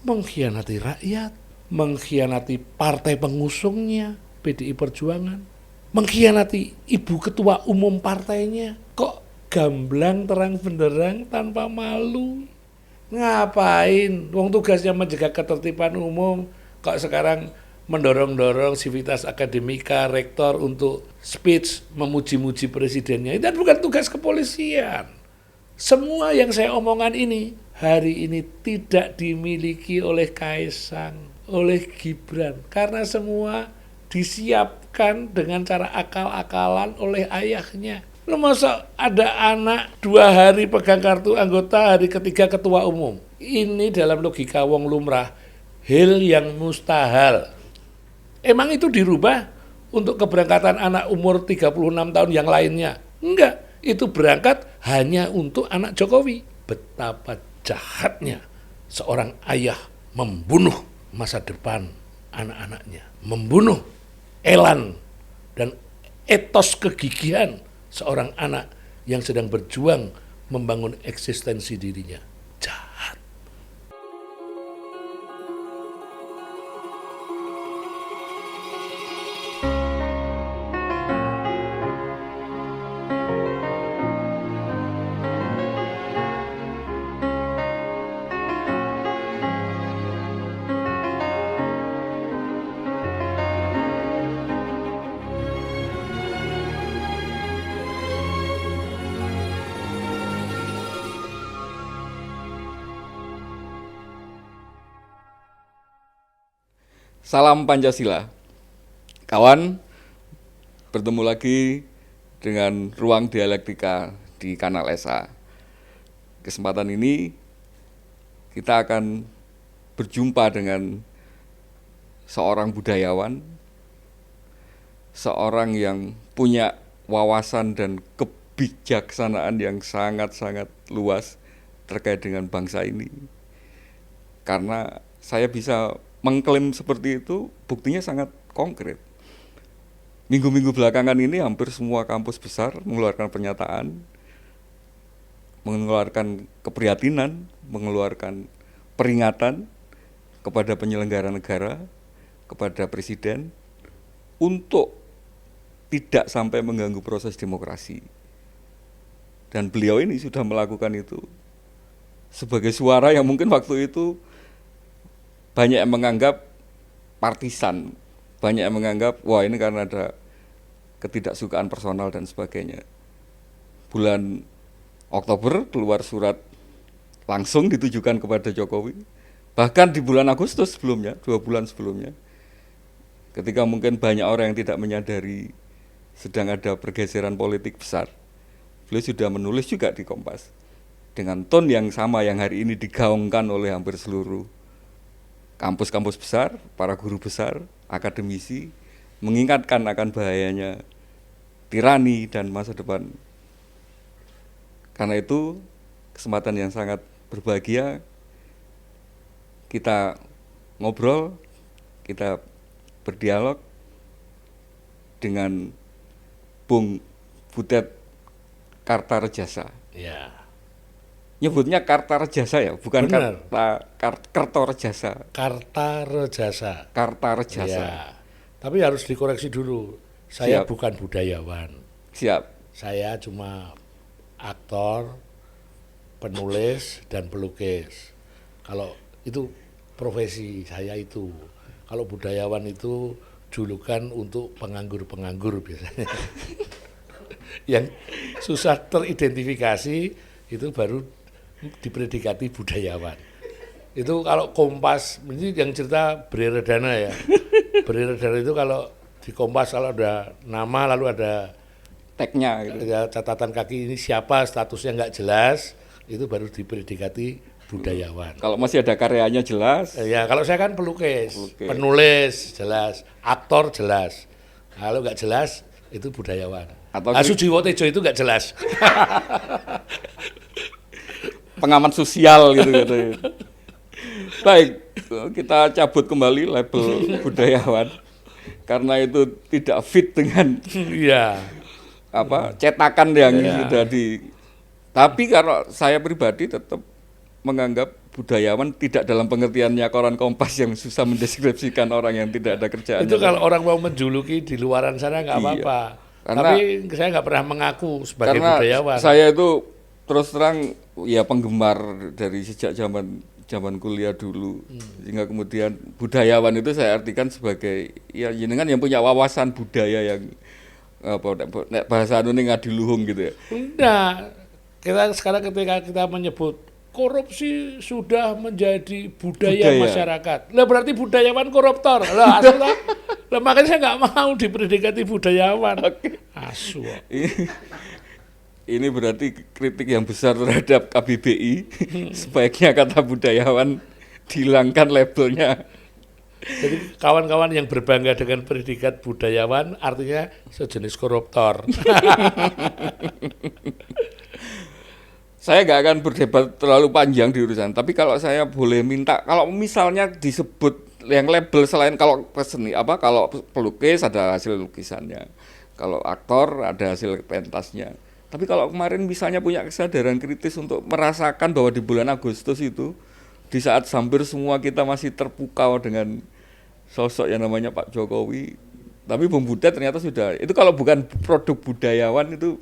mengkhianati rakyat, mengkhianati partai pengusungnya, PDI Perjuangan, mengkhianati ibu ketua umum partainya. Kok gamblang terang benderang tanpa malu? Ngapain? Wong tugasnya menjaga ketertiban umum, kok sekarang mendorong-dorong sivitas akademika rektor untuk speech memuji-muji presidennya. Itu bukan tugas kepolisian. Semua yang saya omongkan ini hari ini tidak dimiliki oleh Kaisang, oleh Gibran, karena semua disiapkan dengan cara akal-akalan oleh ayahnya. Lu masa ada anak 2 hari pegang kartu anggota, hari ketiga ketua umum. Ini dalam logika wong lumrah, hal yang mustahil. Emang itu dirubah untuk keberangkatan anak umur 36 tahun yang lainnya? Enggak, itu berangkat hanya untuk anak Jokowi. Betapa jahatnya seorang ayah membunuh masa depan anak-anaknya, membunuh elan dan etos kegigihan seorang anak yang sedang berjuang membangun eksistensi dirinya. Jahat. Salam Pancasila. Kawan, bertemu lagi dengan Ruang Dialektika di Kanal SA. Kesempatan ini kita akan berjumpa dengan seorang budayawan, seorang yang punya wawasan dan kebijaksanaan yang sangat-sangat luas terkait dengan bangsa ini. Karena saya bisa mengklaim seperti itu, buktinya sangat konkret. Minggu-minggu belakangan ini hampir semua kampus besar mengeluarkan pernyataan, mengeluarkan keprihatinan, mengeluarkan peringatan kepada penyelenggara negara, kepada presiden, untuk tidak sampai mengganggu proses demokrasi. Dan beliau ini sudah melakukan itu sebagai suara yang mungkin waktu itu banyak yang menganggap partisan, banyak yang menganggap wah ini karena ada ketidaksukaan personal dan sebagainya. Bulan Oktober keluar surat langsung ditujukan kepada Jokowi. Bahkan di bulan Agustus sebelumnya, 2 bulan sebelumnya, ketika mungkin banyak orang yang tidak menyadari sedang ada pergeseran politik besar, beliau sudah menulis juga di Kompas dengan tone yang sama yang hari ini digaungkan oleh hampir seluruh kampus-kampus besar, para guru besar, akademisi, mengingatkan akan bahayanya tirani dan masa depan. Karena itu, kesempatan yang sangat berbahagia, kita ngobrol, kita berdialog dengan Bung Butet Kartarejasa. Ya. Nyebutnya Kartarejasa ya, bukan Kertorejasa. Kartarejasa. Kartarejasa. Ya. Tapi harus dikoreksi dulu. Saya Siap. bukan budayawan. Siap. Saya cuma aktor, penulis dan pelukis. Kalau itu profesi saya itu. Kalau budayawan itu julukan untuk penganggur-penganggur biasanya. Yang susah teridentifikasi itu baru dipredikati budayawan. Itu kalau Kompas, ini yang cerita Bereredana ya. Bereredana itu kalau di Kompas kalau ada nama lalu ada Tagnya gitu. ya, catatan kaki ini siapa, statusnya nggak jelas, itu baru dipredikati budayawan. Kalau masih ada karyanya jelas. Ya kalau saya kan pelukis, penulis jelas, aktor jelas. Kalau nggak jelas itu budayawan. Atau Sujiwo Tejo itu nggak jelas. pengamat sosial gitu. Baik, kita cabut kembali label budayawan karena itu tidak fit dengan Iya. cetakan yang sudah di. Tapi kalau saya pribadi tetap menganggap budayawan tidak dalam pengertiannya koran Kompas yang susah mendeskripsikan orang yang tidak ada kerjaan. Itu kalau orang mau menjuluki di luaran sana nggak Iya. apa-apa. Karena- Tapi saya nggak pernah mengaku sebagai Karena budayawan. saya itu terus terang ya penggemar dari sejak zaman kuliah dulu, sehingga kemudian budayawan itu saya artikan sebagai ya jenengan yang punya wawasan budaya yang nek bahasa anu ning ngadiluhung gitu ya. Enggak. Kita sekarang ketika kita menyebut korupsi sudah menjadi budaya Budaya. masyarakat. Lah berarti budayawan koruptor. Lah asu lah. Lah makanya saya nggak mau dipredikati budayawan. Asu. Ini berarti kritik yang besar terhadap KBBI. Sebaiknya kata budayawan dihilangkan labelnya. Jadi kawan-kawan yang berbangga dengan predikat budayawan artinya sejenis koruptor. Saya nggak akan berdebat terlalu panjang di urusan, tapi kalau saya boleh minta, kalau misalnya disebut yang label selain kalau seni kalau pelukis ada hasil lukisannya, kalau aktor ada hasil pentasnya. Tapi kalau kemarin misalnya punya kesadaran kritis untuk merasakan bahwa di bulan Agustus itu, di saat hampir semua kita masih terpukau dengan sosok yang namanya Pak Jokowi, tapi Bung Butet ternyata sudah, itu kalau bukan produk budayawan itu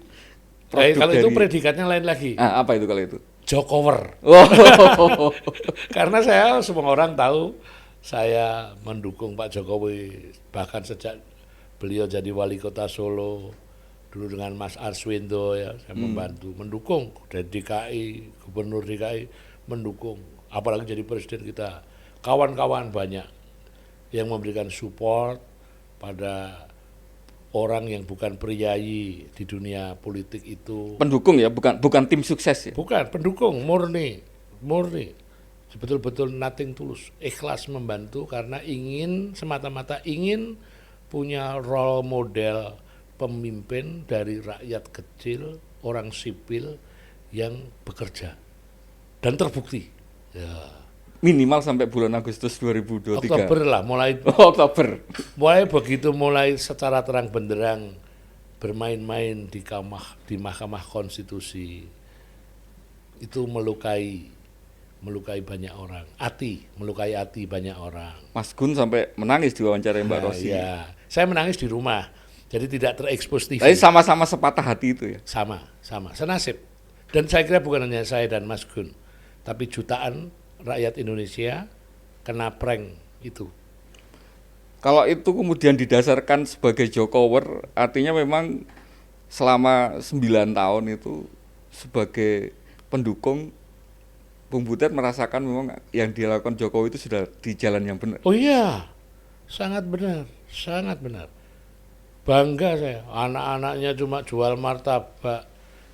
produk Kalau itu dari- predikatnya lain lagi. Ah, apa itu kalau itu? Jokower. Oh. Karena saya semua orang tahu saya mendukung Pak Jokowi bahkan sejak beliau jadi wali kota Solo dulu dengan Mas Arswindo ya saya membantu mendukung dari DKI Gubernur DKI mendukung apalagi jadi presiden kita kawan-kawan banyak yang memberikan support pada orang yang bukan priyayi di dunia politik itu. Pendukung ya, bukan tim sukses ya. Bukan, pendukung, murni. Betul-betul nothing tulus, ikhlas membantu karena semata-mata ingin punya role model pemimpin dari rakyat kecil, orang sipil yang bekerja. Dan terbukti. Ya. Minimal sampai bulan Agustus 2023. Oktober lah, mulai Oktober. mulai secara terang benderang bermain-main di Mahkamah Konstitusi itu melukai banyak orang, melukai hati banyak orang. Mas Gun sampai menangis di wawancara Mbak Rosi. Ya, saya menangis di rumah, jadi tidak terekspos TV. Tapi sama-sama sepatah hati itu ya. Sama, senasib. Dan saya kira bukan hanya saya dan Mas Gun, tapi jutaan rakyat Indonesia kena prank itu. Kalau itu kemudian didasarkan sebagai Jokower, artinya memang selama 9 tahun itu sebagai pendukung Bung Butet merasakan memang yang dilakukan Jokowi itu sudah di jalan yang benar. Oh iya, sangat benar. Bangga saya, anak-anaknya cuma jual martabak,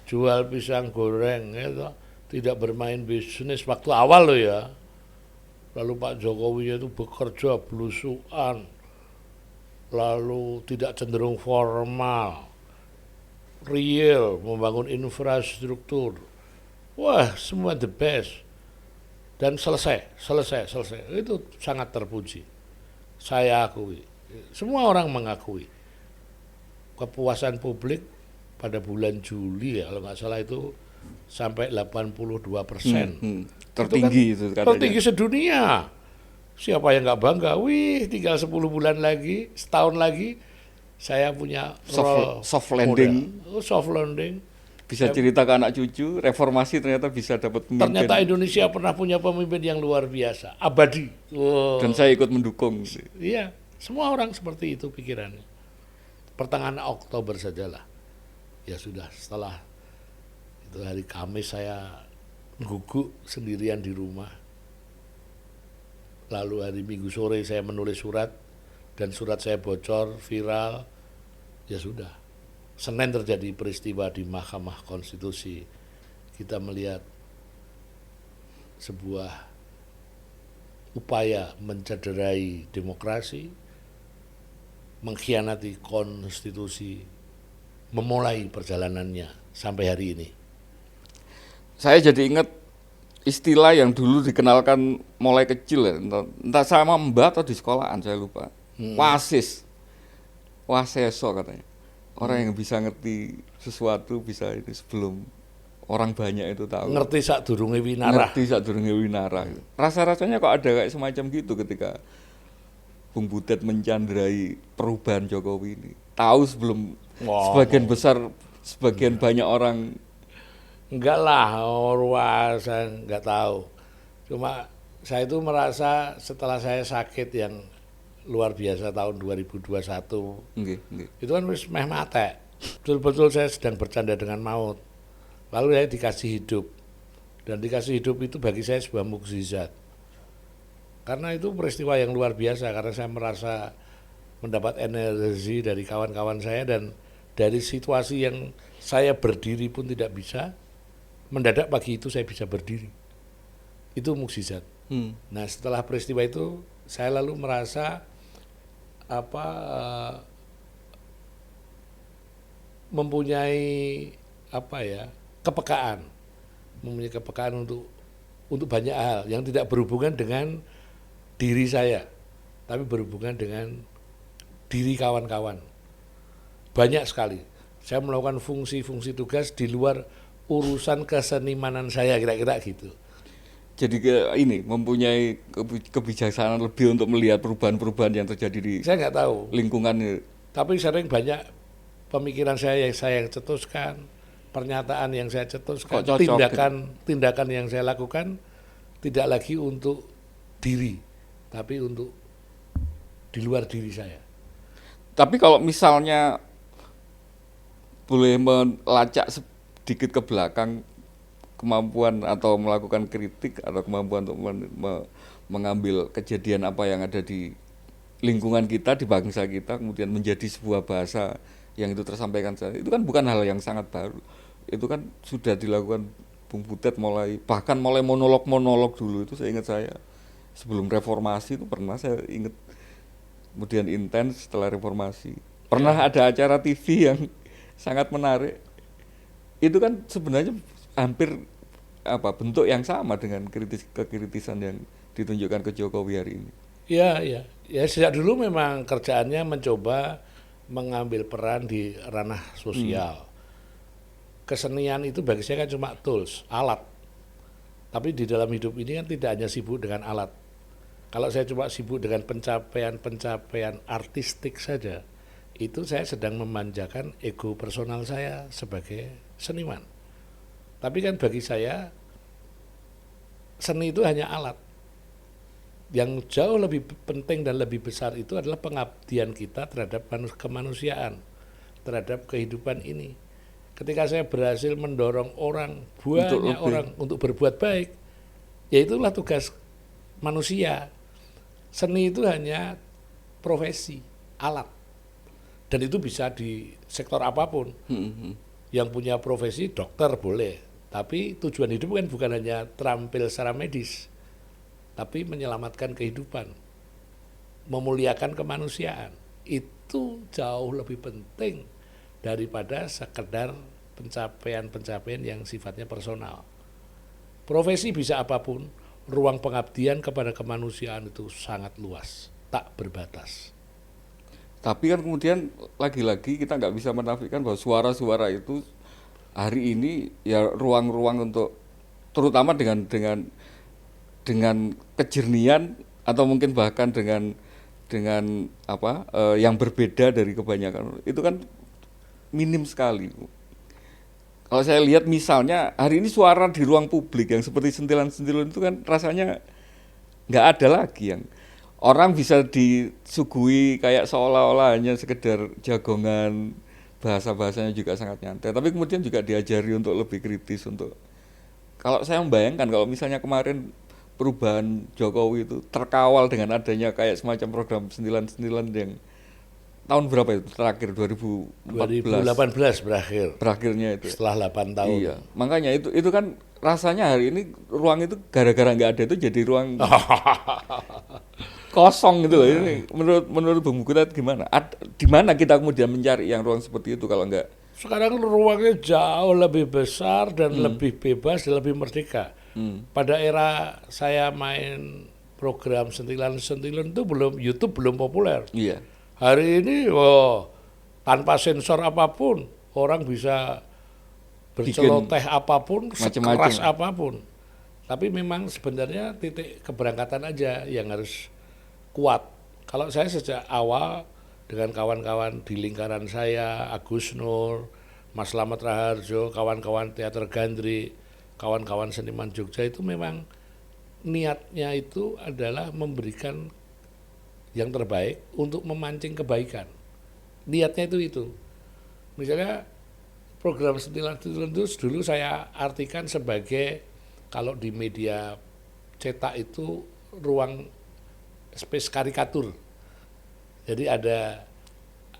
jual pisang goreng, gitu. Tidak bermain bisnis waktu awal loh ya. Lalu Pak Jokowi itu bekerja belusuan, lalu tidak cenderung formal, real, membangun infrastruktur. Wah, semua the best. Dan selesai. Itu sangat terpuji. Saya akui. Semua orang mengakui. Kepuasan publik pada bulan Juli ya, kalau nggak salah itu sampai 82%. Tertinggi itu katanya. Tertinggi sedunia. Siapa yang nggak bangga? Wih, tinggal 10 bulan lagi, setahun lagi, saya punya Soft landing. Soft landing. Bisa cerita ke anak cucu, reformasi ternyata bisa dapat pemimpin. Ternyata Indonesia pernah punya pemimpin yang luar biasa, abadi. Wow. Dan saya ikut mendukung. Iya, semua orang seperti itu pikirannya. Pertengahan Oktober sajalah. Ya sudah, setelah itu hari Kamis saya guguk sendirian di rumah. Lalu hari Minggu sore saya menulis surat dan surat saya bocor, viral. Ya sudah. Senin terjadi peristiwa di Mahkamah Konstitusi. Kita melihat sebuah upaya mencederai demokrasi, mengkhianati konstitusi, memulai perjalanannya sampai hari ini. Saya jadi ingat istilah yang dulu dikenalkan mulai kecil ya, entah sama Mbak atau di sekolahan saya lupa. Waseso katanya. Orang yang bisa ngerti sesuatu bisa ini sebelum orang banyak itu tahu. Ngerti sadurunge winarah. Ngerti sadurunge winarah. Rasa-rasanya kok ada kayak semacam gitu ketika Bung Butet mencandrai perubahan Jokowi ini. Tahu sebelum Wah, sebagian banyak orang. enggak lah, saya enggak tahu. Cuma saya itu merasa setelah saya sakit yang luar biasa tahun 2021, Nggih, nggih. itu kan wis meh mate. Betul-betul saya sedang bercanda dengan maut. Lalu saya dikasih hidup. Dan dikasih hidup itu bagi saya sebuah mukjizat. Karena itu peristiwa yang luar biasa, karena saya merasa mendapat energi dari kawan-kawan saya, dan dari situasi yang saya berdiri pun tidak bisa, mendadak pagi itu saya bisa berdiri. Itu mukjizat. Nah, setelah peristiwa itu saya lalu merasa mempunyai kepekaan untuk banyak hal yang tidak berhubungan dengan diri saya, tapi berhubungan dengan diri kawan-kawan. Banyak sekali saya melakukan fungsi-fungsi tugas di luar urusan kesenimanan saya, kira-kira gitu. Jadi ini mempunyai kebijaksanaan lebih untuk melihat perubahan-perubahan yang terjadi di Saya nggak tahu, lingkungan. tapi sering banyak pemikiran saya yang cetuskan, pernyataan yang saya cetuskan, tindakan yang saya lakukan tidak lagi untuk diri, tapi untuk di luar diri saya. Tapi kalau misalnya boleh melacak sedikit ke belakang, kemampuan atau melakukan kritik atau kemampuan untuk mengambil kejadian apa yang ada di lingkungan kita, di bangsa kita, kemudian menjadi sebuah bahasa yang itu tersampaikan saat itu kan bukan hal yang sangat baru. Itu kan sudah dilakukan Bung Butet bahkan mulai monolog dulu itu saya ingat sebelum reformasi itu pernah saya ingat, kemudian intens setelah reformasi. Pernah ada acara TV yang sangat menarik. Itu kan sebenarnya hampir bentuk yang sama dengan kekritisan yang ditunjukkan ke Jokowi hari ini. Ya sejak dulu memang kerjaannya mencoba mengambil peran di ranah sosial. Kesenian itu bagi saya kan cuma tools, alat. Tapi di dalam hidup ini kan tidak hanya sibuk dengan alat. Kalau saya cuma sibuk dengan pencapaian artistik saja, itu saya sedang memanjakan ego personal saya sebagai seniman. Tapi kan bagi saya seni itu hanya alat. Yang jauh lebih penting dan lebih besar itu adalah pengabdian kita terhadap kemanusiaan, terhadap kehidupan ini. Ketika saya berhasil mendorong banyak orang untuk berbuat baik, ya itulah tugas manusia. Seni itu hanya profesi, alat. Dan itu bisa di sektor apapun. Yang punya profesi dokter boleh, tapi tujuan hidup kan bukan hanya terampil secara medis, tapi menyelamatkan kehidupan, memuliakan kemanusiaan. Itu jauh lebih penting daripada sekedar pencapaian yang sifatnya personal. Profesi bisa apapun, ruang pengabdian kepada kemanusiaan itu sangat luas, tak berbatas. Tapi kan kemudian lagi-lagi kita nggak bisa menafikan bahwa suara-suara itu hari ini ya ruang-ruang untuk, terutama dengan kejernihan atau mungkin bahkan dengan yang berbeda dari kebanyakan itu kan minim sekali. Kalau saya lihat misalnya hari ini suara di ruang publik yang seperti sentilan-sentilan itu kan rasanya nggak ada lagi, yang orang bisa disuguhi kayak seolah-olah hanya sekedar jagongan, bahasa-bahasanya juga sangat nyantai, tapi kemudian juga diajari untuk lebih kritis. Kalau saya membayangkan kalau misalnya kemarin perubahan Jokowi itu terkawal dengan adanya kayak semacam program sentilan-sentilan yang tahun berapa itu terakhir, 2018 berakhirnya itu setelah 8 tahun. Iya, makanya itu kan rasanya hari ini ruang itu gara-gara nggak ada itu jadi ruang kosong gitu loh. Ini menurut Bung Butet gimana? Di mana kita kemudian mencari yang ruang seperti itu kalau enggak? Sekarang ruangnya jauh lebih besar dan lebih bebas dan lebih merdeka. Pada era saya main program sentilan-sentilan itu YouTube belum populer. Iya. Hari ini tanpa sensor apapun orang bisa berceloteh apapun, macam-macam. sekeras apapun. Tapi memang sebenarnya titik keberangkatan aja yang harus kuat. Kalau saya sejak awal dengan kawan-kawan di lingkaran saya, Agus Nur, Mas Slamet Raharjo, kawan-kawan teater Gandri, kawan-kawan seniman Jogja itu memang niatnya itu adalah memberikan yang terbaik untuk memancing kebaikan. Niatnya itu. Misalnya program sentilan-sentilan itu dulu saya artikan sebagai, kalau di media cetak itu ruang space karikatur. Jadi ada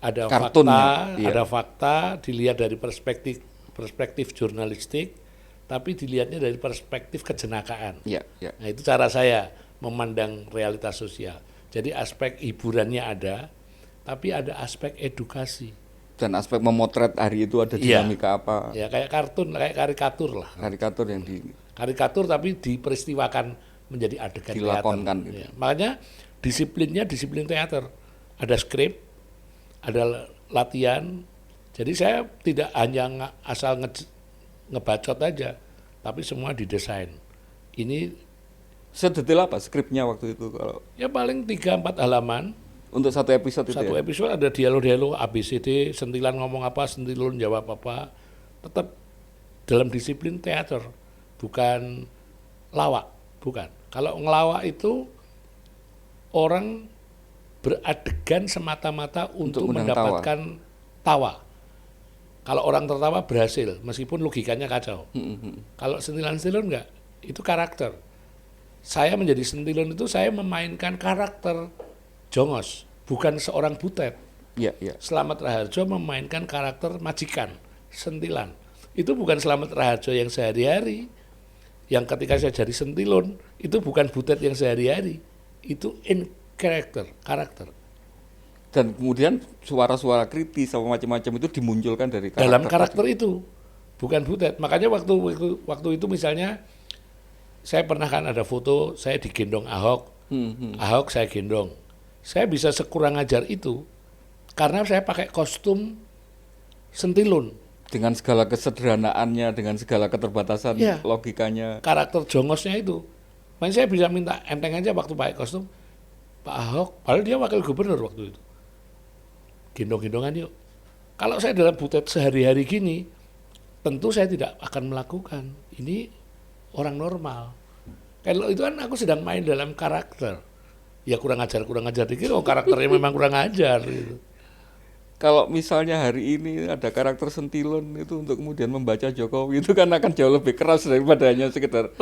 Kartunnya, fakta, iya. ada fakta dilihat dari perspektif jurnalistik, tapi dilihatnya dari perspektif kejenakaan. Iya, iya. Nah, itu cara saya memandang realitas sosial. Jadi aspek hiburannya ada, tapi ada aspek edukasi. Dan aspek memotret hari itu ada dinamika apa? Ya kayak kartun, kayak karikatur lah. Karikatur yang Karikatur tapi diperistiwakan menjadi adegan dilakonkan teater. gitu. Ya, makanya disiplinnya disiplin teater. Ada skrip, ada latihan. Jadi saya tidak hanya asal ngebacot aja, tapi semua didesain. Ini sedetail apa skripnya waktu itu kalau ya paling 3-4 halaman. untuk satu episode itu Satu ya? episode ada dialog-dialog ABCD, sentilan ngomong apa, sentilun jawab apa. Tetap dalam disiplin teater, bukan lawak, bukan. Kalau ngelawak itu orang beradegan semata-mata untuk mendapatkan tawa. Kalau orang tertawa berhasil, meskipun logikanya kacau. Kalau sentilan-sentilan enggak, itu karakter. Saya menjadi sentilun itu saya memainkan karakter Jongos, bukan seorang butet. Iya, iya. Slamet Raharjo memainkan karakter majikan, sentilan. Itu bukan Slamet Raharjo yang sehari-hari. Yang ketika saya jadi sentilun, itu bukan butet yang sehari-hari. Itu in karakter. Dan kemudian suara-suara kritis sama macam-macam itu dimunculkan dari karakter. Dalam karakter itu, bukan butet. Makanya waktu itu misalnya, saya pernah kan ada foto, saya digendong Ahok. Ahok saya gendong. Saya bisa sekurang ajar itu, karena saya pakai kostum sentilun. Dengan segala kesederhanaannya, dengan segala keterbatasan Ya, logikanya. karakter jongosnya itu. Makanya saya bisa minta enteng aja waktu pakai kostum, Pak Ahok, padahal dia wakil gubernur waktu itu. Gendong-gendongan yuk. Kalau saya dalam butet sehari-hari gini, tentu saya tidak akan melakukan. Ini orang normal. Kalau itu kan aku sedang main dalam karakter. Ya kurang ajar dikit, karakternya memang kurang ajar. Gitu. Kalau misalnya hari ini ada karakter sentilun itu untuk kemudian membaca Jokowi itu kan akan jauh lebih keras daripada hanya sekedar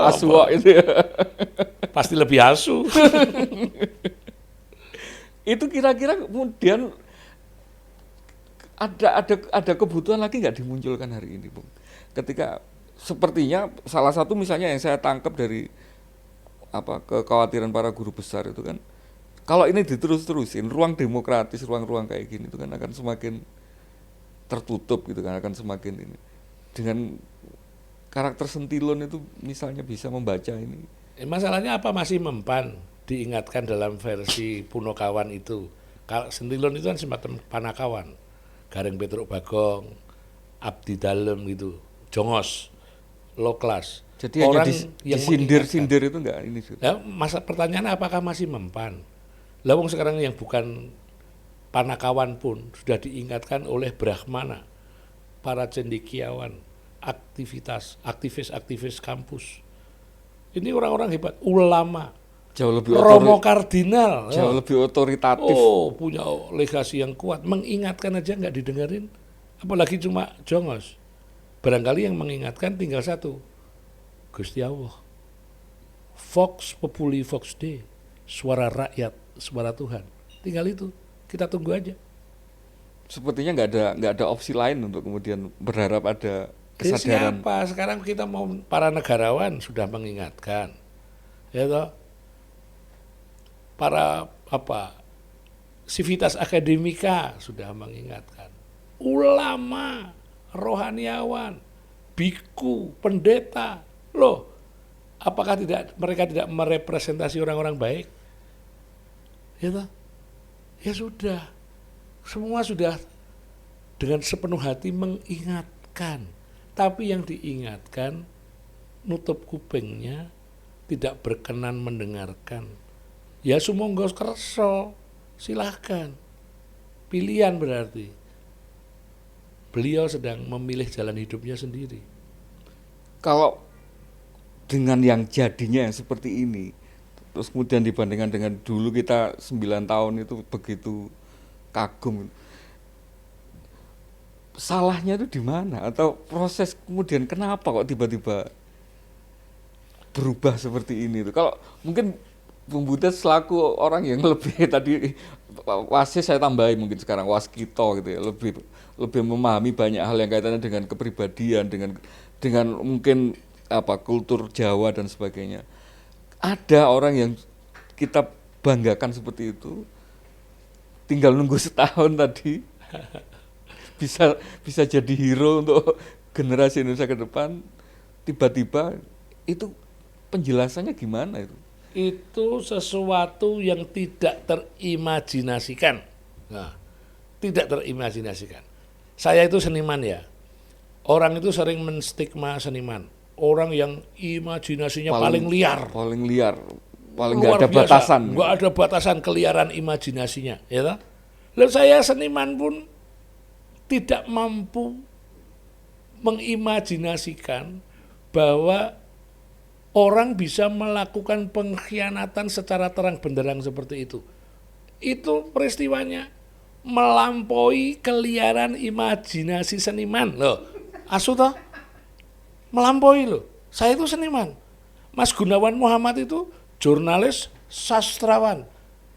aswa itu ya. Pasti lebih asu. Itu kira-kira kemudian ada kebutuhan lagi nggak dimunculkan hari ini, Bung? Ketika sepertinya salah satu misalnya yang saya tangkap dari kekhawatiran para guru besar itu kan, kalau ini diterus-terusin, ruang demokratis, ruang-ruang kayak gini itu kan akan semakin tertutup gitu kan, akan semakin ini. Dengan karakter sentilun itu misalnya bisa membaca ini. Masalahnya apa masih mempan diingatkan dalam versi Punokawan itu. Kalau sentilun itu kan semacam Panakawan. Gareng Petruk Bagong, Abdi Dalem gitu, Jongos, low class. Jadi orang hanya disindir-sindir itu enggak ini. Nah, pertanyaan apakah masih mempan? Lawang sekarang yang bukan Panakawan pun sudah diingatkan oleh Brahmana, para cendekiawan, aktivis kampus. Ini orang-orang hebat, ulama, jauh lebih Romo Kardinal, jauh lebih otoritatif. Punya legasi yang kuat. Mengingatkan aja nggak didengerin, apalagi cuma Jongos. Barangkali yang mengingatkan tinggal satu, Gusti Allah. Vox Populi Vox Dei, suara rakyat, suara Tuhan. Tinggal itu, kita tunggu aja. Sepertinya nggak ada opsi lain untuk kemudian berharap ada kesadaran. Siapa? Sekarang kita mau para negarawan sudah mengingatkan, ya toh. Para Civitas Akademika sudah mengingatkan. Ulama, rohaniawan, biku, pendeta, loh, apakah mereka tidak merepresentasi orang-orang baik? Ya toh? Ya sudah. Semua sudah dengan sepenuh hati mengingatkan. Tapi yang diingatkan, nutup kupingnya, tidak berkenan mendengarkan. Ya sumangga kersa, silahkan. Pilihan berarti. Beliau sedang memilih jalan hidupnya sendiri. Kalau dengan yang jadinya yang seperti ini, terus kemudian dibandingkan dengan dulu kita 9 tahun itu begitu kagum. Salahnya itu di mana? Atau proses kemudian kenapa kok tiba-tiba berubah seperti ini tuh? Kalau mungkin Bung Butet selaku orang yang lebih tadi wasis saya tambahin mungkin sekarang waskito gitu ya, lebih memahami banyak hal yang kaitannya dengan kepribadian, dengan mungkin apa kultur Jawa dan sebagainya. Ada orang yang kita banggakan seperti itu, tinggal nunggu setahun tadi bisa jadi hero untuk generasi Indonesia ke depan, tiba-tiba itu penjelasannya gimana itu? Itu sesuatu yang tidak terimajinasikan. Nah, tidak terimajinasikan. Saya itu seniman ya. Orang itu sering menstigma seniman. Orang yang imajinasinya paling liar. Paling liar, paling Luar nggak ada biasa. batasan. Nggak ada batasan keliaran imajinasinya. Ya toh? Lalu saya seniman pun tidak mampu mengimajinasikan bahwa orang bisa melakukan pengkhianatan secara terang benderang seperti itu. Itu peristiwanya melampaui keliaran imajinasi seniman. Loh, asu toh? Melampaui loh. Saya itu seniman. Mas Gunawan Muhammad itu jurnalis, sastrawan,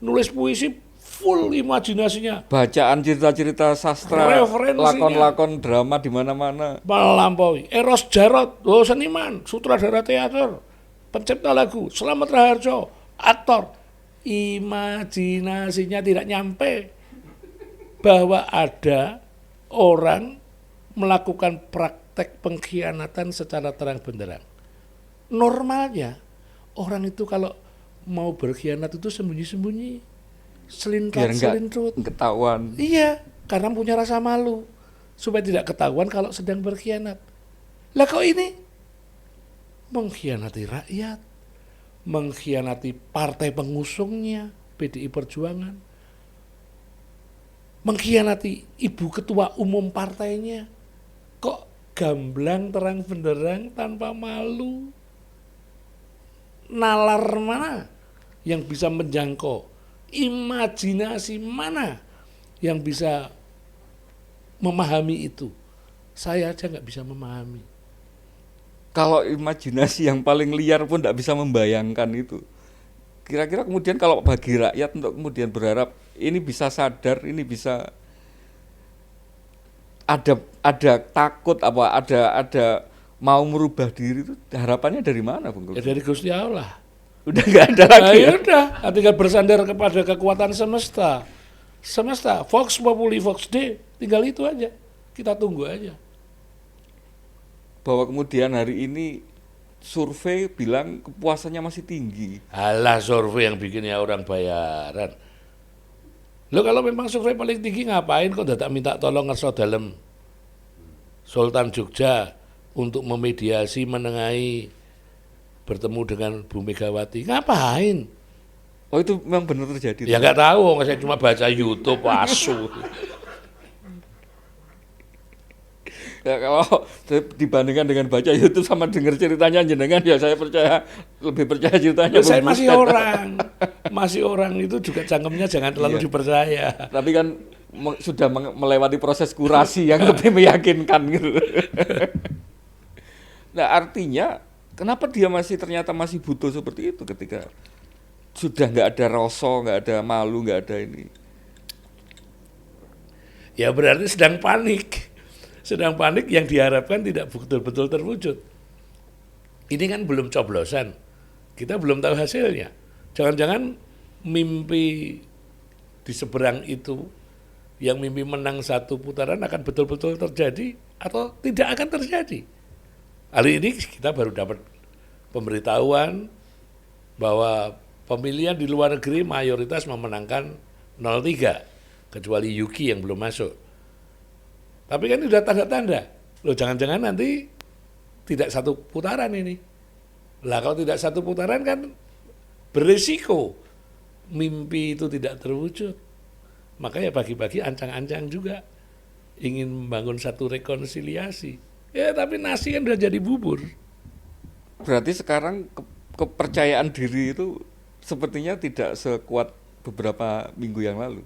nulis puisi full imajinasinya. Bacaan cerita-cerita sastra, Referensinya. lakon-lakon drama di mana-mana. Melampaui. Eros Jarot, oh seniman, sutradara teater, pencipta lagu, Slamet Raharjo, aktor. Imajinasinya tidak nyampe bahwa ada orang melakukan praktek pengkhianatan secara terang benderang. Normalnya orang itu kalau mau berkhianat itu sembunyi-sembunyi, selintrat-selintut. Ketahuan. Iya, karena punya rasa malu supaya tidak ketahuan kalau sedang berkhianat. Lah kok ini mengkhianati rakyat, mengkhianati partai pengusungnya, PDI Perjuangan, mengkhianati ibu ketua umum partainya. Kok gamblang terang benderang tanpa malu? Nalar mana yang bisa menjangkau? Imajinasi mana yang bisa memahami itu? Saya aja nggak bisa memahami. Kalau imajinasi yang paling liar pun tidak bisa membayangkan itu. Kira-kira kemudian kalau bagi rakyat untuk kemudian berharap ini bisa sadar, ini bisa ada takut apa ada mau merubah diri itu harapannya dari mana, Bung? Ya dari Gusti Allah. Udah nggak ada Nah, lagi. ya udah, tinggal bersandar kepada kekuatan semesta. Semesta, Vox Populi Vox Dei, tinggal itu aja. Kita tunggu aja. Bahwa kemudian hari ini survei bilang kepuasannya masih tinggi. Alah, survei yang bikinnya orang bayaran. Lo kalau memang survei paling tinggi ngapain kok datang minta tolong ngerso dalam Sultan Jogja untuk memediasi menengahi bertemu dengan Bu Megawati. Ngapain? Oh itu memang benar terjadi. Ya nggak tahu, saya cuma baca YouTube asu. Ya, kalau dibandingkan dengan baca YouTube sama dengar ceritanya jenengan ya saya lebih percaya ceritanya. Ya, saya masih orang itu juga cangkemnya jangan terlalu dipercaya. Tapi kan sudah melewati proses kurasi yang lebih meyakinkan gitu. Nah artinya kenapa dia ternyata masih butuh seperti itu ketika sudah nggak ada rasa, nggak ada malu, nggak ada ini. Ya berarti sedang panik yang diharapkan tidak betul-betul terwujud. Ini kan belum coblosan, kita belum tahu hasilnya. Jangan-jangan mimpi di seberang itu, yang mimpi menang satu putaran akan betul-betul terjadi atau tidak akan terjadi. Hari ini kita baru dapat pemberitahuan bahwa pemilihan di luar negeri mayoritas memenangkan 03, kecuali Yuki yang belum masuk. Tapi kan sudah tanda-tanda Loh jangan-jangan nanti tidak satu putaran ini. Lah kalau tidak satu putaran kan berisiko mimpi itu tidak terwujud. Makanya bagi-bagi ancang-ancang juga ingin membangun satu rekonsiliasi. Ya tapi nasi kan udah jadi bubur. Berarti sekarang kepercayaan diri itu sepertinya tidak sekuat beberapa minggu yang lalu.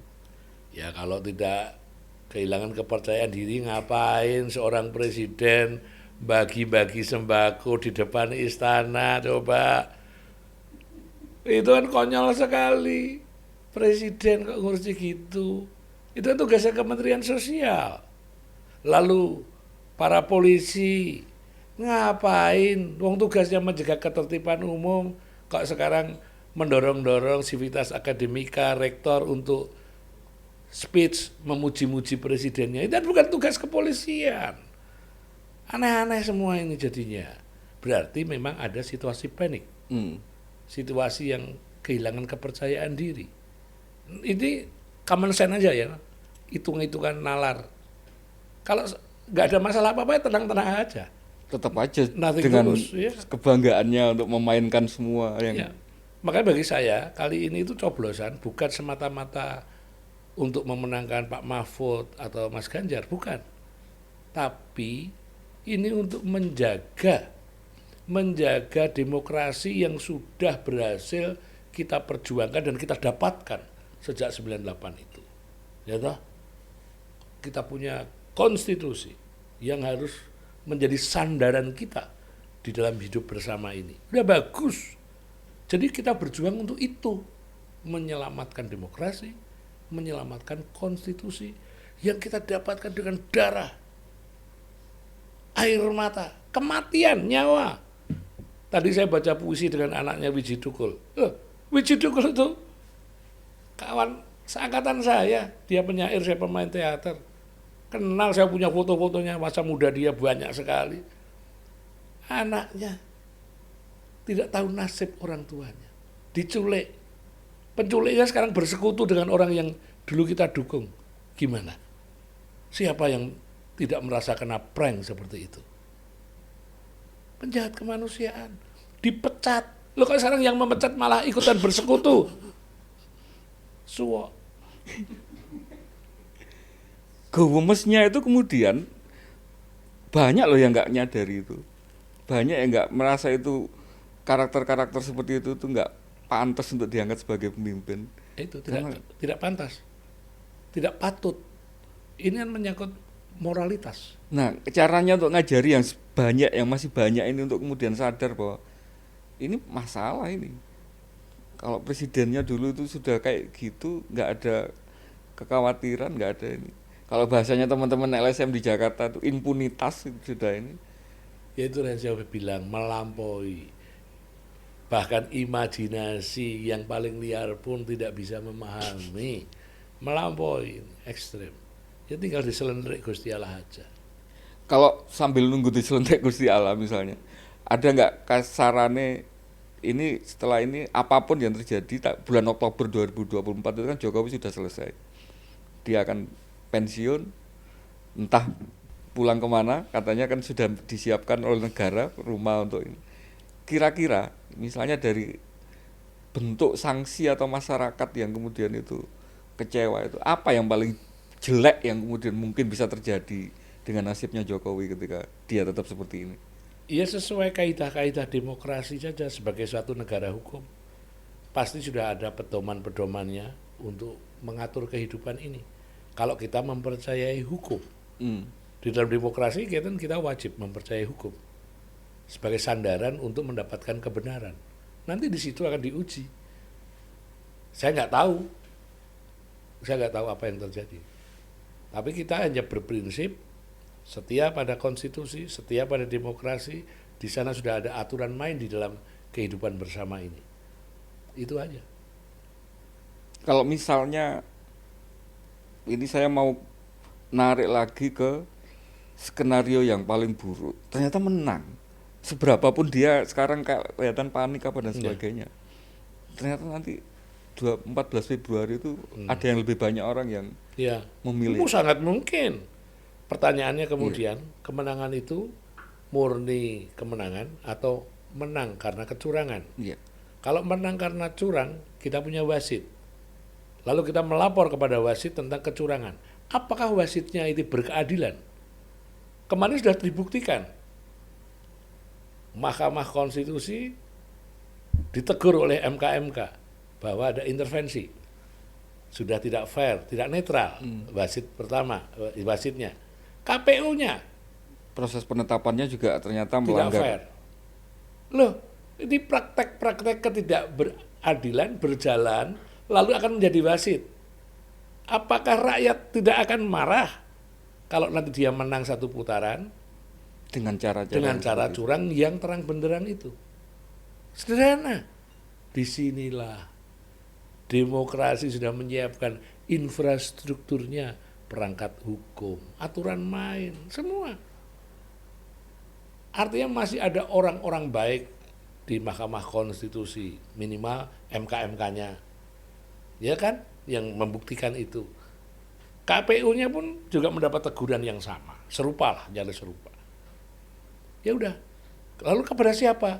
Ya kalau tidak kehilangan kepercayaan diri ngapain seorang presiden bagi-bagi sembako di depan istana coba. Itu kan konyol sekali. Presiden kok ngurusi gitu. Itu kan tugasnya Kementerian Sosial. Lalu para polisi ngapain? Wong tugasnya menjaga ketertiban umum kok sekarang mendorong-dorong sivitas akademika rektor untuk speech memuji-muji presidennya. Itu kan bukan tugas kepolisian. Aneh-aneh semua ini jadinya. Berarti memang ada situasi panik. Situasi yang kehilangan kepercayaan diri. Ini common sense aja ya. Hitung-hitungan nalar. Kalau nggak ada masalah apa-apa ya tenang-tenang aja. Tetap aja Nothing dengan tulus, ya. kebanggaannya untuk memainkan semua yang Ya. Makanya bagi saya kali ini itu coblosan bukan semata-mata untuk memenangkan Pak Mahfud atau Mas Ganjar, bukan. Tapi ini untuk menjaga demokrasi yang sudah berhasil kita perjuangkan dan kita dapatkan sejak 98 itu. Ya toh? Kita punya konstitusi yang harus menjadi sandaran kita di dalam hidup bersama ini. Udah bagus. Jadi kita berjuang untuk itu, menyelamatkan demokrasi, menyelamatkan konstitusi yang kita dapatkan dengan darah, air mata, kematian, nyawa. Tadi saya baca puisi dengan anaknya Wiji Tukul. Wiji Tukul itu kawan seangkatan saya, dia penyair, saya pemain teater. Kenal, saya punya foto-fotonya, masa muda dia banyak sekali. Anaknya tidak tahu nasib orang tuanya, diculik. Penculiknya sekarang bersekutu dengan orang yang dulu kita dukung. Gimana? Siapa yang tidak merasa kena prank seperti itu? Penjahat kemanusiaan, dipecat. Loh kok sekarang yang memecat malah ikutan bersekutu? Suwo. gewemesnya itu kemudian banyak loh yang nggak nyadari itu, banyak yang nggak merasa itu karakter-karakter seperti itu tuh nggak pantas untuk diangkat sebagai pemimpin. Itu tidak pantas, tidak patut. Ini kan menyangkut moralitas. Nah, caranya untuk ngajari yang banyak, yang masih banyak ini untuk kemudian sadar bahwa ini masalah ini. Kalau presidennya dulu itu sudah kayak gitu, nggak ada kekhawatiran, nggak ada ini. Kalau bahasanya teman-teman LSM di Jakarta itu impunitas sudah ini. Ya itu yang saya bilang melampaui. Bahkan imajinasi yang paling liar pun tidak bisa memahami. Melampaui, ekstrem. Ya tinggal diselendrik Gusti Allah aja. Kalau sambil nunggu diselendrik Gusti Allah misalnya, ada nggak kasarane ini setelah ini apapun yang terjadi bulan Oktober 2024 itu kan Jokowi sudah selesai. Dia akan pensiun, entah pulang kemana, katanya kan sudah disiapkan oleh negara rumah untuk ini. Kira-kira misalnya dari bentuk sanksi atau masyarakat yang kemudian itu kecewa itu, apa yang paling jelek yang kemudian mungkin bisa terjadi dengan nasibnya Jokowi ketika dia tetap seperti ini? Ya sesuai kaidah-kaidah demokrasi saja sebagai suatu negara hukum. Pasti sudah ada pedoman-pedomannya untuk mengatur kehidupan ini. Kalau kita mempercayai hukum. Di dalam demokrasi kita wajib mempercayai hukum sebagai sandaran untuk mendapatkan kebenaran. Nanti di situ akan diuji. Saya nggak tahu apa yang terjadi. Tapi kita hanya berprinsip setia pada konstitusi, setia pada demokrasi. Di sana sudah ada aturan main di dalam kehidupan bersama ini. Itu aja. Kalau misalnya ini saya mau narik lagi ke skenario yang paling buruk, ternyata menang. Seberapapun dia sekarang kelihatan panik apa dan sebagainya. Ternyata nanti 14 Februari itu ada yang lebih banyak orang yang memilih. Itu sangat mungkin. Pertanyaannya kemudian, kemenangan itu murni kemenangan atau menang karena kecurangan? Iya. Kalau menang karena curang, kita punya wasit. Lalu kita melapor kepada wasit tentang kecurangan. Apakah wasitnya itu berkeadilan? Kemarin sudah dibuktikan. Mahkamah Konstitusi ditegur oleh MK-MK bahwa ada intervensi. Sudah tidak fair, tidak netral. Wasit pertama, wasitnya. KPU-nya Proses penetapannya juga ternyata tidak melanggar. fair. Loh, ini praktek-praktek ketidakberadilan berjalan, lalu akan menjadi wasit. Apakah rakyat tidak akan marah kalau nanti dia menang satu putaran Dengan cara dengan cara curang yang terang benderang itu? Sederhana. Disinilah demokrasi sudah menyiapkan infrastrukturnya, perangkat hukum, aturan main, semua. Artinya masih ada orang-orang baik di Mahkamah Konstitusi, minimal MK-MK-nya, ya kan, yang membuktikan itu. KPU-nya pun juga mendapat teguran yang sama, serupa lah, jalan serupa. Ya udah, lalu kepada siapa?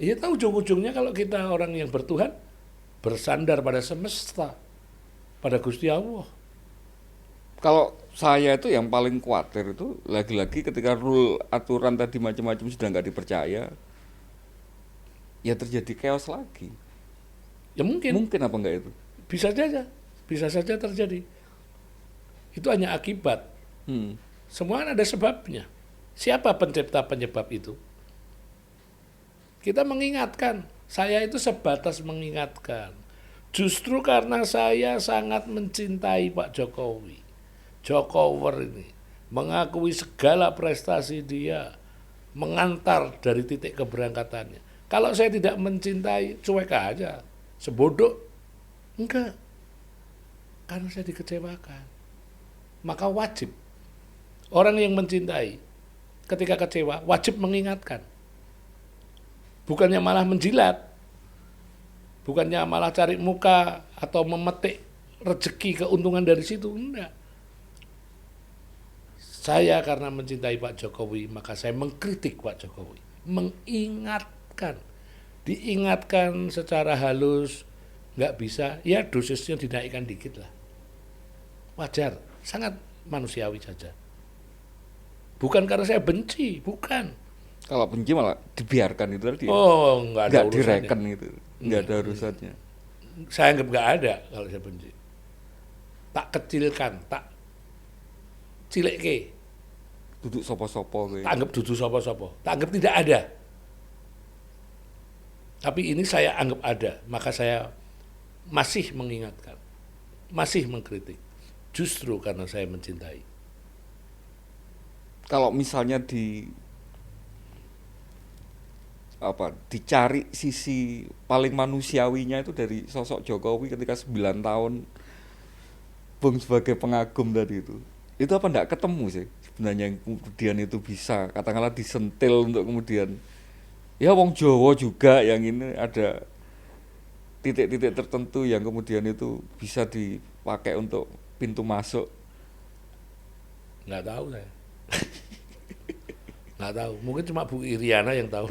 Ya tahu ujung-ujungnya kalau kita orang yang bertuhan, bersandar pada semesta, pada Gusti Allah. Kalau saya itu yang paling khawatir itu lagi-lagi ketika rule aturan tadi macam-macam sudah nggak dipercaya, ya terjadi chaos lagi. Ya mungkin, Mungkin apa enggak itu? bisa saja terjadi. Itu hanya akibat. Semua ada sebabnya. Siapa pencipta penyebab itu? Kita mengingatkan. Saya itu sebatas mengingatkan. Justru karena saya sangat mencintai Pak Jokowi. Jokower ini mengakui segala prestasi dia, mengantar dari titik keberangkatannya. Kalau saya tidak mencintai, cuek aja, sebodoh. Enggak. Karena saya dikecewakan. Maka wajib. Orang yang mencintai, ketika kecewa, wajib mengingatkan. Bukannya malah menjilat. Bukannya malah cari muka atau memetik rezeki keuntungan dari situ. Enggak. Saya karena mencintai Pak Jokowi, maka saya mengkritik Pak Jokowi. Mengingatkan. Diingatkan secara halus, nggak bisa, ya dosisnya dinaikkan dikit lah. Wajar, sangat manusiawi saja. Bukan karena saya benci, bukan. Kalau benci malah dibiarkan itu tadi. Oh, nggak ada Nggak urusannya. direken itu, nggak ada urusannya. Saya anggap nggak ada kalau saya benci. Tak kecilkan, tak cilekke. Duduk sopo-sopo Tak kayak. anggap dudu sopo-sopo. Tak anggap tidak ada. Tapi ini saya anggap ada. Maka saya masih mengingatkan. Masih mengkritik. Justru karena saya mencintai. Kalau misalnya dicari sisi paling manusiawinya itu dari sosok Jokowi ketika 9 tahun Bung sebagai pengagum tadi itu apa enggak ketemu sih sebenarnya yang kemudian itu bisa katakanlah disentil untuk kemudian ya wong Jawa juga yang ini ada titik-titik tertentu yang kemudian itu bisa dipakai untuk pintu masuk. Nggak tahu saya. Nggak tahu. Mungkin cuma Bu Iriana yang tahu.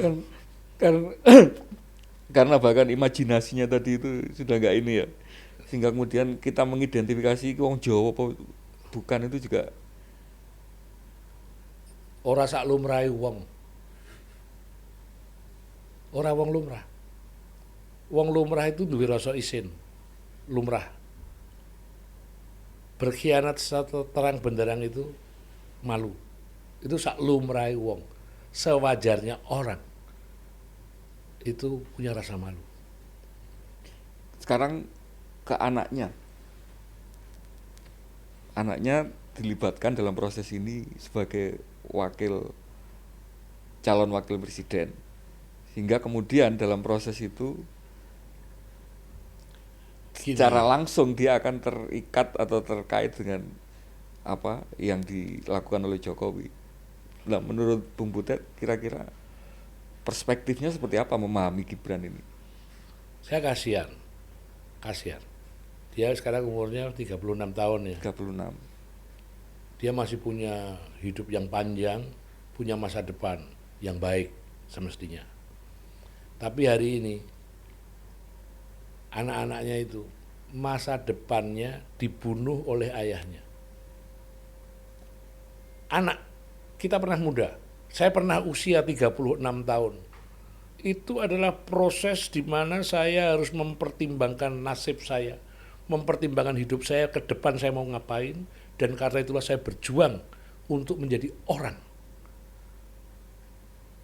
kan karena bahkan imajinasinya tadi itu sudah nggak ini ya, sehingga kemudian kita mengidentifikasi wong Jawa apa bukan itu juga Ora sak lumrahe wong. Ora wong lumrah. Wong lumrah itu duwe rasa isin. Lumrah. Berkhianat terang benderang itu malu. Itu sak lumrahe wong. Sewajarnya orang itu punya rasa malu. sekarang ke anaknya dilibatkan dalam proses ini sebagai calon wakil presiden, sehingga kemudian dalam proses itu secara langsung dia akan terikat atau terkait dengan apa yang dilakukan oleh Jokowi. Nah, menurut Bung Butet kira-kira perspektifnya seperti apa memahami Gibran ini? Saya kasihan. Dia sekarang umurnya 36 tahun ya. 36. dia masih punya hidup yang panjang, punya masa depan yang baik semestinya. Tapi hari ini anak-anaknya itu masa depannya dibunuh oleh ayahnya. Anak, kita pernah muda, saya pernah usia 36 tahun. Itu adalah proses di mana saya harus mempertimbangkan nasib saya, mempertimbangkan hidup saya ke depan saya mau ngapain, dan karena itulah saya berjuang untuk menjadi orang,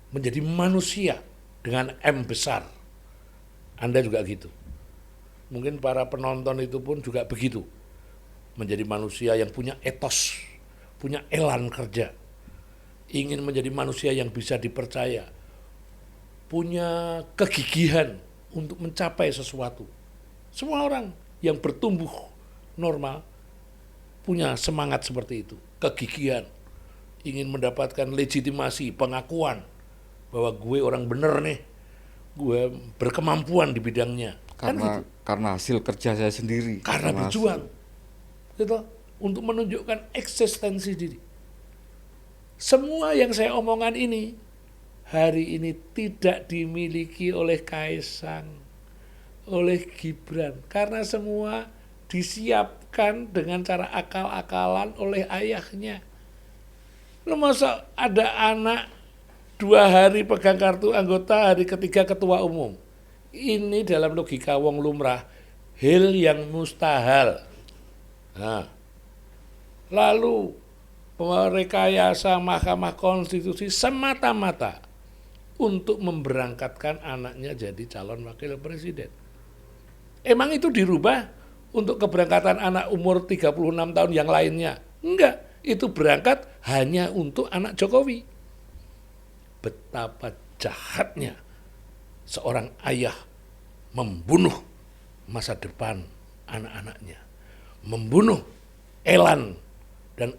menjadi manusia dengan M besar. Anda juga gitu. Mungkin para penonton itu pun juga begitu. Menjadi manusia yang punya etos, punya elan kerja, ingin menjadi manusia yang bisa dipercaya, punya kegigihan untuk mencapai sesuatu. Semua orang yang bertumbuh normal punya semangat seperti itu, kegigihan, ingin mendapatkan legitimasi, pengakuan bahwa gue orang bener nih, gue berkemampuan di bidangnya. Karena hasil kerja saya sendiri. Karena berjuang, gitu, untuk menunjukkan eksistensi diri. Semua yang saya omongkan ini hari ini tidak dimiliki oleh Kaisang, oleh Gibran, karena semua disiapkan dengan cara akal-akalan oleh ayahnya. Lu masa ada anak 2 hari pegang kartu anggota, hari ketiga ketua umum? Ini dalam logika wong lumrah hal yang mustahil. Nah, lalu merekayasa Mahkamah Konstitusi semata-mata untuk memberangkatkan anaknya jadi calon wakil presiden. Emang itu dirubah untuk keberangkatan anak umur 36 tahun yang lainnya? Enggak, itu berangkat hanya untuk anak Jokowi. Betapa jahatnya seorang ayah membunuh masa depan anak-anaknya, membunuh elan dan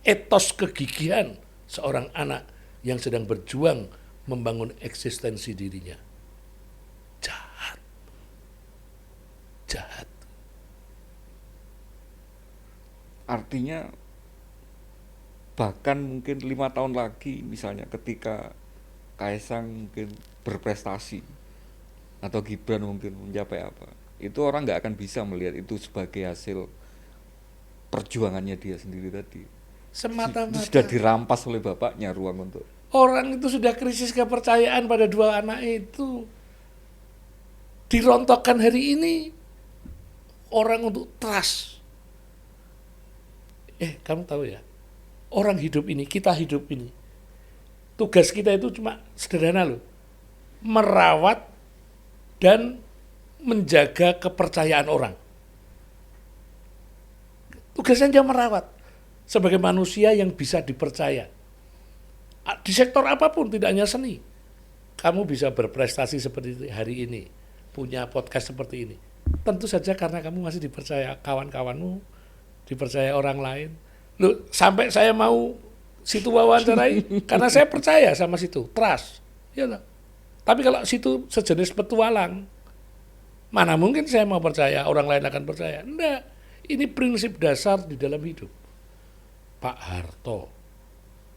etos kegigihan seorang anak yang sedang berjuang membangun eksistensi dirinya. Jahat. Jahat. Artinya bahkan mungkin 5 tahun lagi misalnya ketika Kaisang mungkin berprestasi atau Gibran mungkin mencapai apa, itu orang nggak akan bisa melihat itu sebagai hasil perjuangannya dia sendiri tadi. Semata-mata Sudah dirampas oleh bapaknya ruang untuk. Orang itu sudah krisis kepercayaan pada 2 anak itu. Dirontokkan hari ini orang untuk trust. Kamu tahu ya, orang hidup ini, kita hidup ini, tugas kita itu cuma sederhana loh, merawat dan menjaga kepercayaan orang. Tugasnya hanya merawat sebagai manusia yang bisa dipercaya. Di sektor apapun, tidak hanya seni. Kamu bisa berprestasi seperti hari ini, punya podcast seperti ini. Tentu saja karena kamu masih dipercaya kawan-kawanmu, dipercaya orang lain. Loh, sampai saya mau situ wawancarai, karena saya percaya sama situ, trust. Ya, tapi kalau situ sejenis petualang, mana mungkin saya mau percaya, orang lain akan percaya. Enggak, ini prinsip dasar di dalam hidup. Pak Harto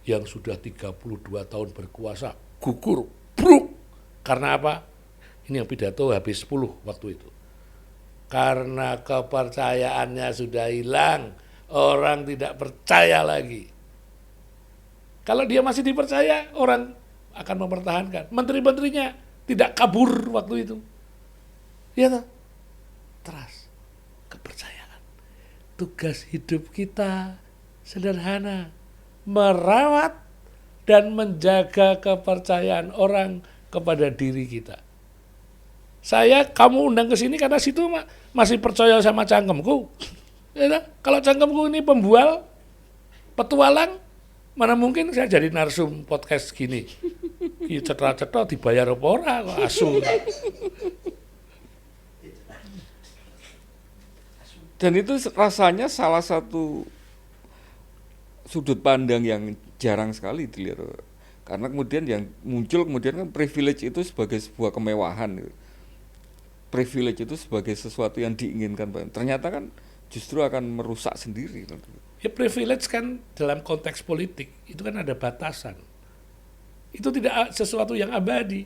yang sudah 32 tahun berkuasa gugur, bruk. Karena apa? Ini yang pidato habis 10 waktu itu. Karena kepercayaannya sudah hilang, orang tidak percaya lagi. Kalau dia masih dipercaya, orang akan mempertahankan. Menteri-menterinya tidak kabur waktu itu. Ya toh? Trust, kepercayaan. Tugas hidup kita sederhana, merawat dan menjaga kepercayaan orang kepada diri kita. Kamu undang ke sini karena situ masih percaya sama cangkemku. Ya, kalau cangkemku ini pembual, petualang, mana mungkin saya jadi narsum podcast gini. Cetra-cetra dibayar apa ora kok asu. Dan itu rasanya salah satu sudut pandang yang jarang sekali dilihat. Karena kemudian yang muncul kemudian kan privilege itu sebagai sebuah kemewahan. Privilege itu sebagai sesuatu yang diinginkan. Ternyata kan justru akan merusak sendiri. Ya privilege kan dalam konteks politik itu kan ada batasan. Itu tidak sesuatu yang abadi.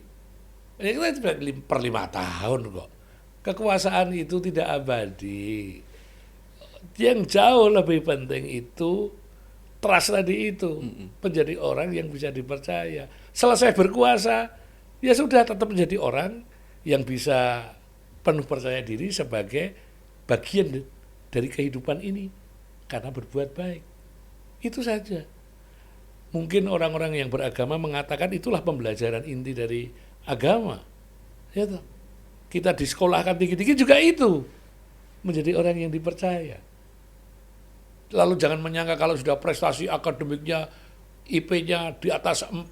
Ya kita per 5 tahun kok. Kekuasaan itu tidak abadi. Yang jauh lebih penting itu trust tadi itu, menjadi orang yang bisa dipercaya. Selesai berkuasa, ya sudah tetap menjadi orang yang bisa penuh percaya diri sebagai bagian dari kehidupan ini karena berbuat baik. Itu saja. Mungkin orang-orang yang beragama mengatakan itulah pembelajaran inti dari agama. Ya toh. Kita disekolahkan tinggi-tinggi juga itu, menjadi orang yang dipercaya. Lalu jangan menyangka kalau sudah prestasi akademiknya, IP-nya di atas 4,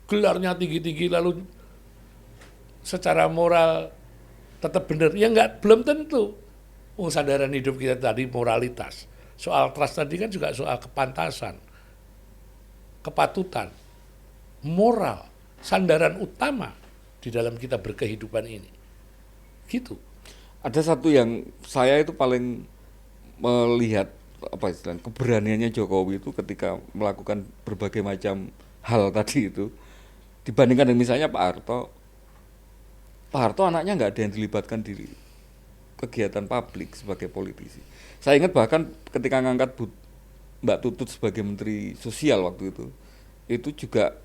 gelarnya tinggi-tinggi, lalu secara moral tetap benar. Ya enggak, belum tentu. Sandaran hidup kita tadi moralitas. Soal trust tadi kan juga soal kepantasan, kepatutan, moral, sandaran utama di dalam kita berkehidupan ini. Gitu. Ada satu yang saya itu paling melihat keberaniannya Jokowi itu ketika melakukan berbagai macam hal tadi itu dibandingkan dengan misalnya Pak Harto. Pak Harto anaknya nggak ada yang dilibatkan di kegiatan publik sebagai politisi. Saya ingat bahkan ketika ngangkat Mbak Tutut sebagai Menteri Sosial waktu itu juga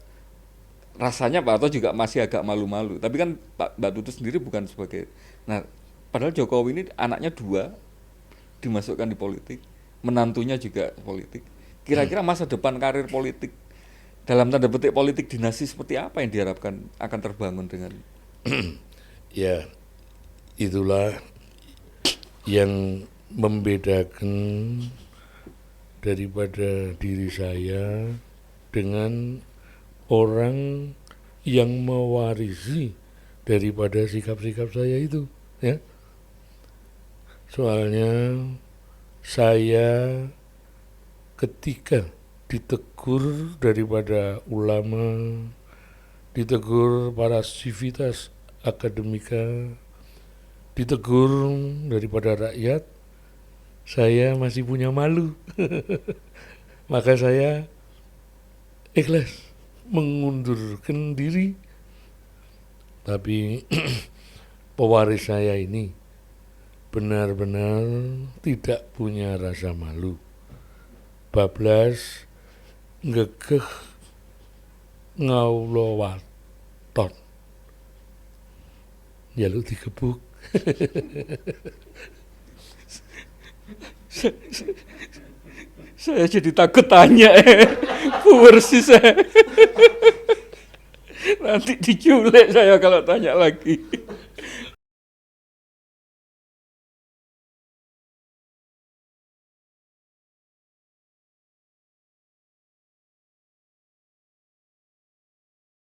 rasanya Pak Harto juga masih agak malu-malu. Tapi kan Mbak Tutut sendiri bukan sebagai, nah padahal Jokowi ini anaknya 2 dimasukkan di politik, menantunya juga politik. Kira-kira masa depan karir politik dalam tanda petik politik dinasti seperti apa yang diharapkan akan terbangun dengan ya itulah yang membedakan daripada diri saya dengan orang yang mewarisi daripada sikap-sikap saya itu, ya. Soalnya saya ketika ditegur daripada ulama, ditegur para sivitas akademika, ditegur daripada rakyat, saya masih punya malu. Maka saya ikhlas mengundurkan diri. Tapi pewaris saya ini benar-benar tidak punya rasa malu. Bablas ngekeh ngawlawaton. Ya lu digebuk. Saya jadi takut tanya persis saya. Nanti diculik saya kalau tanya lagi.